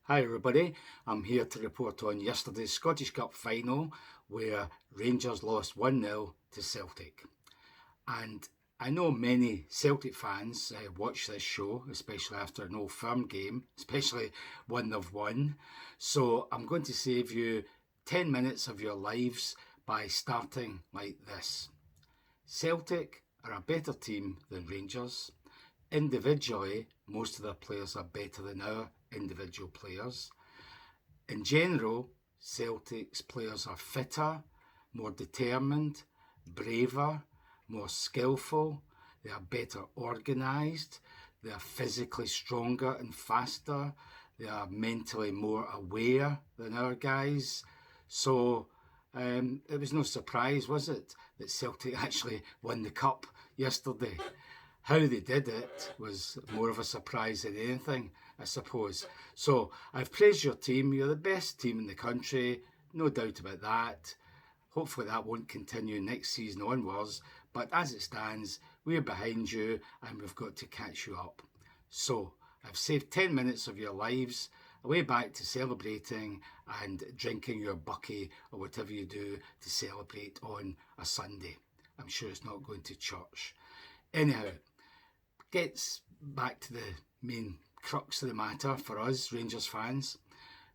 Hi everybody, I'm here to report on yesterday's Scottish Cup final where Rangers lost 1-0 to Celtic. And I know many Celtic fans watch this show, especially after an Old Firm game, especially one they've won. So I'm going to save you 10 minutes of your lives by starting like this. Celtic are a better team than Rangers. Individually, most of their players are better than our individual players. In general, Celtic's players are fitter, more determined, braver, more skillful, they are better organised, they are physically stronger and faster, they are mentally more aware than our guys. So it was no surprise, was it, that Celtic actually won the cup yesterday. How they did it was more of a surprise than anything, I suppose. So I've praised your team. You're the best team in the country, no doubt about that. Hopefully that won't continue next season onwards, but as it stands, we're behind you and we've got to catch you up. So I've saved 10 minutes of your lives, away back to celebrating and drinking your bucky or whatever you do to celebrate on a Sunday. I'm sure it's not going to church. Anyhow, gets back to the main crux of the matter for us Rangers fans.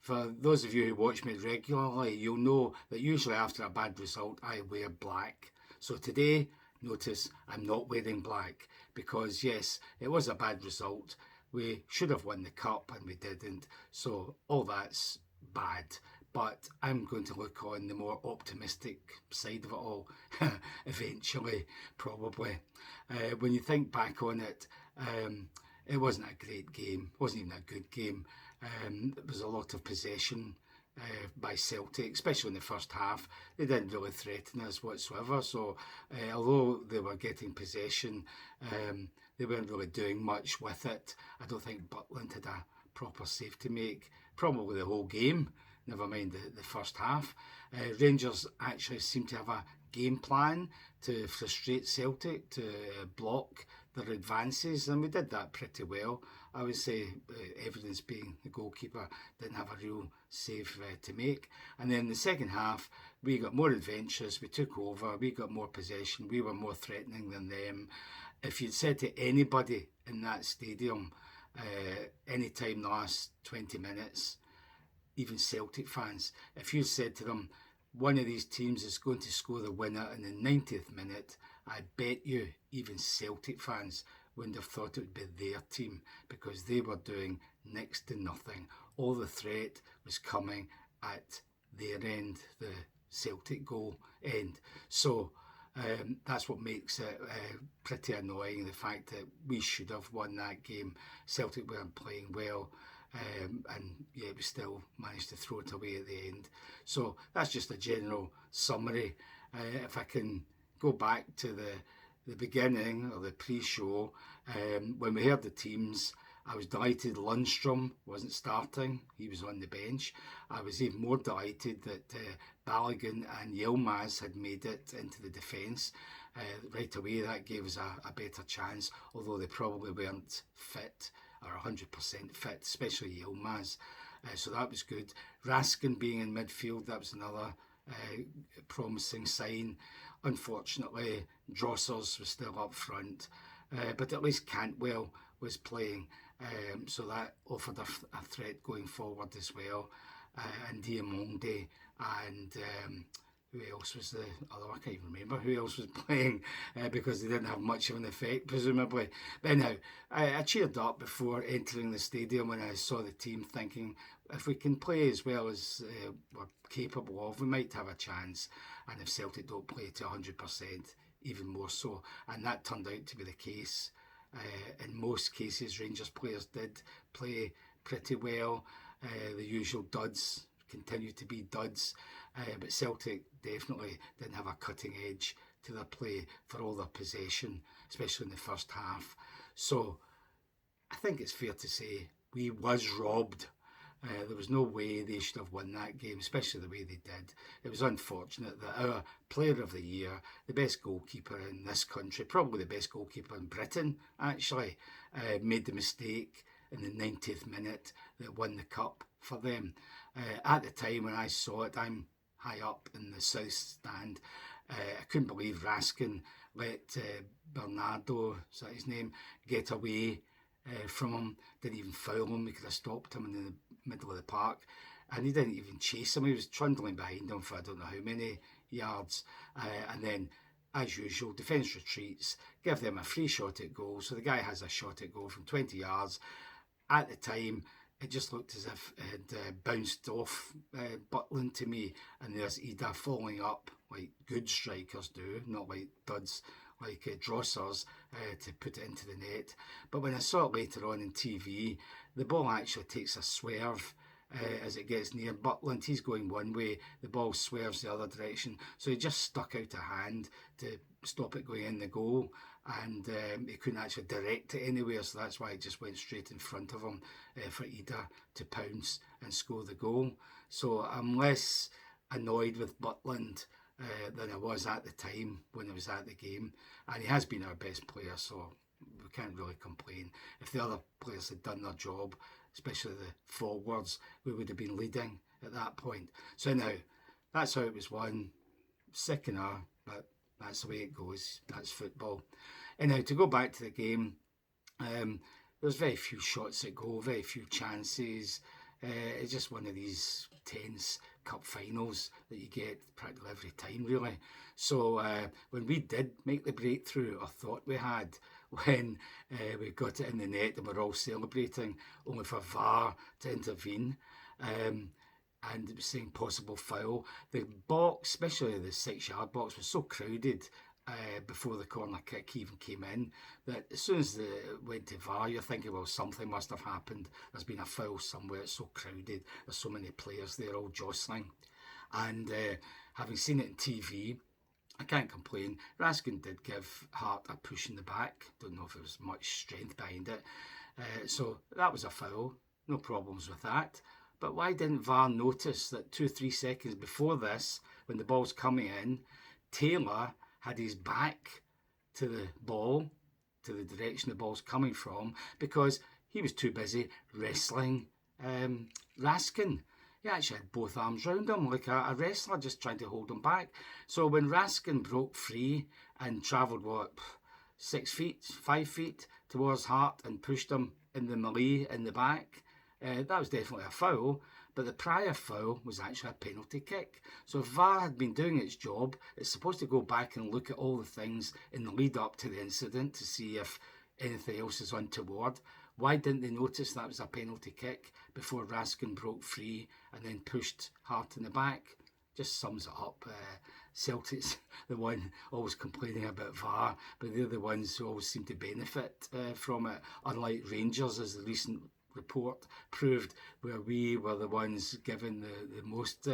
For those of you who watch me regularly, you'll know that usually after a bad result I wear black. So today, notice I'm not wearing black because yes, it was a bad result. We should have won the cup and we didn't. So all that's bad. But I'm going to look on the more optimistic side of it all eventually, probably. When you think back on it, it wasn't a great game, it wasn't even a good game. There was a lot of possession by Celtic, especially in the first half. They didn't really threaten us whatsoever. So although they were getting possession, they weren't really doing much with it. I don't think Butland had a proper save to make, probably the whole game, never mind the first half. Rangers actually seem to have a game plan to frustrate Celtic, to block their advances, and we did that pretty well. I would say evidence being the goalkeeper didn't have a real save to make. And then the second half, we got more adventurous, we took over, we got more possession, we were more threatening than them. If you'd said to anybody in that stadium, any time the last 20 minutes, even Celtic fans, if you said to them, one of these teams is going to score the winner in the 90th minute, I bet you even Celtic fans wouldn't have thought it would be their team because they were doing next to nothing. All the threat was coming at their end, the Celtic goal end. So that's what makes it pretty annoying, the fact that we should have won that game. Celtic weren't playing well. And yeah, we still managed to throw it away at the end. So that's just a general summary. If I can go back to the beginning or the pre-show, when we heard the teams, I was delighted Lundstrom wasn't starting. He was on the bench. I was even more delighted that Balogun and Yilmaz had made it into the defence. Right away, that gave us a better chance, although they probably weren't fit or 100% fit, especially Yilmaz. So that was good. Raskin being in midfield, that was another promising sign. Unfortunately, Drossers was still up front, but at least Cantwell was playing, so that offered a threat going forward as well. And Diamonde and who else was the other? I can't even remember who else was playing because they didn't have much of an effect, presumably. But anyhow, I cheered up before entering the stadium when I saw the team, thinking if we can play as well as we're capable of, we might have a chance. And if Celtic don't play to 100%, even more so. And that turned out to be the case. In most cases, Rangers players did play pretty well. The usual duds continue to be duds, but Celtic definitely didn't have a cutting edge to their play for all their possession, especially in the first half. So I think it's fair to say we was robbed. There was no way they should have won that game, especially the way they did. It was unfortunate that our player of the year, the best goalkeeper in this country, probably the best goalkeeper in Britain actually, made the mistake in the 90th minute that won the cup for them. At the time when I saw it, I'm high up in the south stand. I couldn't believe Raskin let Bernardo, is that his name, get away from him. Didn't even foul him. He could have stopped him in the middle of the park. And he didn't even chase him. He was trundling behind him for I don't know how many yards. And then, as usual, defence retreats, give them a free shot at goal. So the guy has a shot at goal from 20 yards. At the time, it just looked as if it had bounced off Butland to me. And there's Ida falling up like good strikers do, not like duds like Drossers to put it into the net. But when I saw it later on in TV, the ball actually takes a swerve as it gets near Butland. He's going one way, the ball swerves the other direction, so he just stuck out a hand to stop it going in the goal, and he couldn't actually direct it anywhere, so that's why it just went straight in front of him for Ida to pounce and score the goal. So I'm less annoyed with Butland than I was at the time when I was at the game, and he has been our best player, so we can't really complain. If the other players had done their job, especially the forwards, we would have been leading at that point. So now, that's how it was won. Sickener, but that's the way it goes. That's football. And now, to go back to the game, there's very few shots at goal, very few chances. It's just one of these tense cup finals that you get practically every time, really. So when we did make the breakthrough, or thought we had, when we got it in the net and we're all celebrating, only for VAR to intervene, and it was saying possible foul. The box, especially the 6-yard box, was so crowded before the corner kick even came in, that as soon as it went to VAR, you're thinking, well, something must have happened. There's been a foul somewhere. It's so crowded. There's so many players there all jostling. And having seen it on TV, I can't complain. Raskin did give Hart a push in the back. Don't know if there was much strength behind it. So that was a foul. No problems with that. But why didn't VAR notice that 2-3 seconds before this, when the ball's coming in, Taylor had his back to the ball, to the direction the ball's coming from, because he was too busy wrestling Raskin. He actually had both arms round him like a wrestler, just trying to hold him back. So when Raskin broke free and travelled, 5 feet towards Hart and pushed him in the melee in the back, that was definitely a foul. But the prior foul was actually a penalty kick. So if VAR had been doing its job, it's supposed to go back and look at all the things in the lead up to the incident to see if anything else is untoward. Why didn't they notice that was a penalty kick before Raskin broke free and then pushed Hart in the back? Just sums it up. Celtic's the one always complaining about VAR, but they're the ones who always seem to benefit from it, unlike Rangers, as the recent report proved, where we were the ones given the most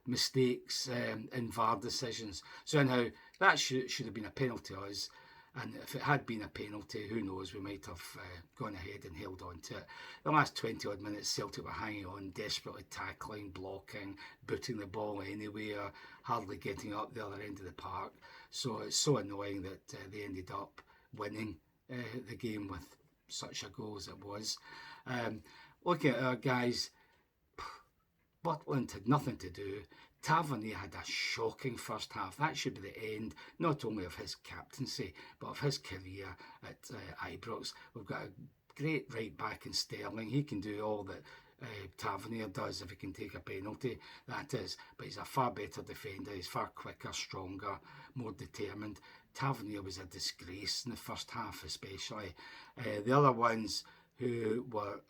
mistakes in VAR decisions. So anyhow, that should have been a penalty to us. And if it had been a penalty, who knows, we might have gone ahead and held on to it. The last 20 odd minutes, Celtic were hanging on, desperately tackling, blocking, booting the ball anywhere, hardly getting up the other end of the park. So it's so annoying that they ended up winning the game with such a goal as it was. Looking at our guys, Butland had nothing to do. Tavernier had a shocking first half. That should be the end, not only of his captaincy, but of his career at Ibrox. We've got a great right back in Sterling. He can do all that Tavernier does if he can take a penalty, that is. But he's a far better defender. He's far quicker, stronger, more determined. Tavernier was a disgrace in the first half especially. The other ones who were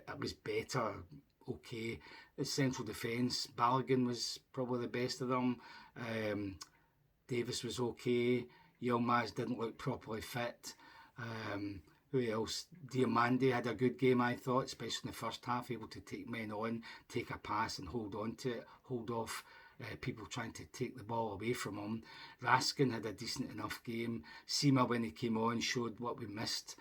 at least better, okay. The central defence, Balogun was probably the best of them. Davis was okay. Yilmaz didn't look properly fit. Who else? Diomande had a good game, I thought, especially in the first half, able to take men on, take a pass and hold on to it, hold off people trying to take the ball away from him. Raskin had a decent enough game. Sima, when he came on, showed what we missed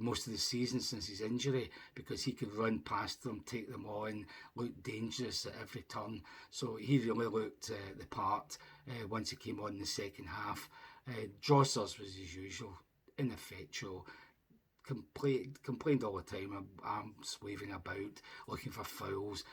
most of the season since his injury, because he could run past them, take them on, look dangerous at every turn. So he really looked the part once he came on in the second half. Drossers was as usual, ineffectual, complained all the time, arms waving about, looking for fouls,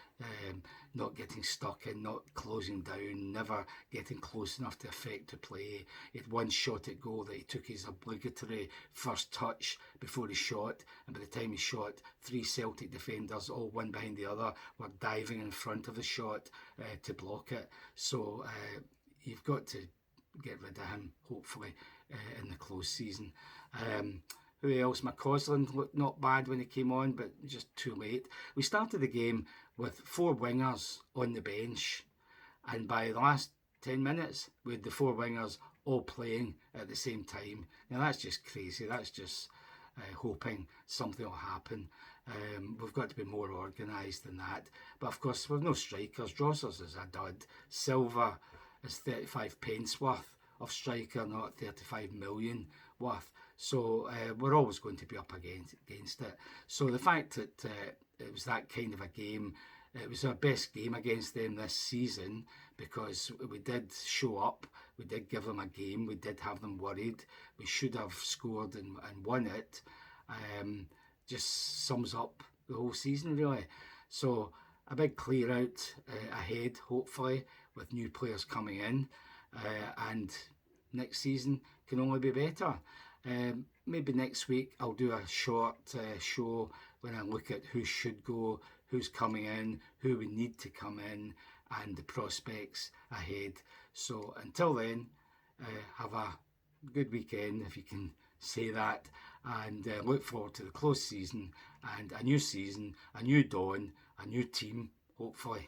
not getting stuck in, not closing down, never getting close enough to affect the play. He had one shot at goal that he took his obligatory first touch before he shot, and by the time he shot, 3 Celtic defenders, all one behind the other, were diving in front of the shot to block it. So you've got to get rid of him, hopefully, in the close season. Who else? McCausland looked not bad when he came on, but just too late. We started the game with 4 wingers on the bench, and by the last 10 minutes, we had the 4 wingers all playing at the same time. Now that's just crazy. That's just hoping something will happen. We've got to be more organised than that. But of course, we've no strikers. Drossers is a dud. Silva is 35 pence worth of striker, not 35 million worth. So we're always going to be up against it. So the fact that it was that kind of a game, it was our best game against them this season because we did show up, we did give them a game, we did have them worried. We should have scored and won it. Just sums up the whole season really. So a big clear out ahead, hopefully, with new players coming in, and next season can only be better. Maybe next week I'll do a short show when I look at who should go, who's coming in, who we need to come in, and the prospects ahead. So until then, have a good weekend, if you can say that, and look forward to the close season and a new season, a new dawn, a new team, hopefully.